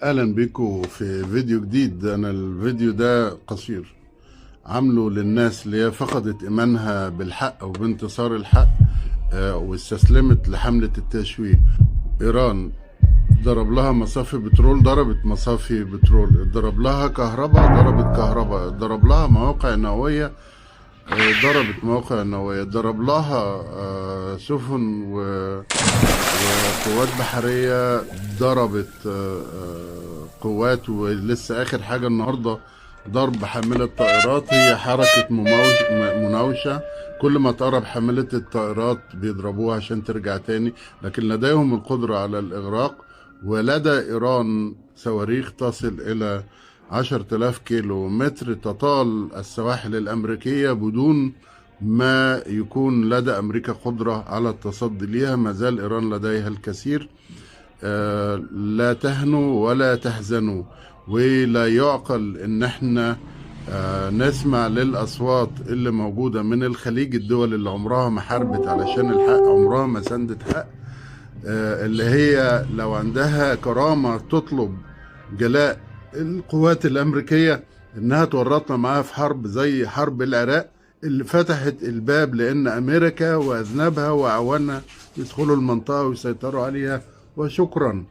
اهلا بيكم في فيديو جديد. انا الفيديو ده قصير، عامله للناس اللي هي فقدت ايمانها بالحق وبانتصار الحق، واستسلمت لحملة التشويه. ايران ضرب لها مصافي بترول، ضربت مصافي بترول، ضرب لها كهرباء، ضربت كهرباء، ضرب لها مواقع نووية، ضربت مواقع نووية، ضرب لها سفن وقوات بحرية، ضربت قوات. ولسه آخر حاجة النهاردة ضرب حاملة طائرات، هي حركة مناوشة. كل ما تقرب حاملة الطائرات بيضربوها عشان ترجع تاني، لكن لديهم القدرة على الإغراق. ولدى إيران صواريخ تصل إلى 10,000 كيلو متر تطال السواحل الأمريكية بدون ما يكون لدى أمريكا قدرة على التصدي ليها. ما زال إيران لديها الكثير. لا تهنوا ولا تحزنوا، ولا يعقل ان احنا نسمع للأصوات اللي موجودة من الخليج، الدول اللي عمرها ما حاربت علشان الحق، عمرها ما سندت حق، اللي هي لو عندها كرامة تطلب جلاء القوات الأمريكية، إنها تورطنا معاها في حرب زي حرب العراق اللي فتحت الباب لأن أمريكا وأذنابها وأعوانها يدخلوا المنطقة ويسيطروا عليها. وشكرا.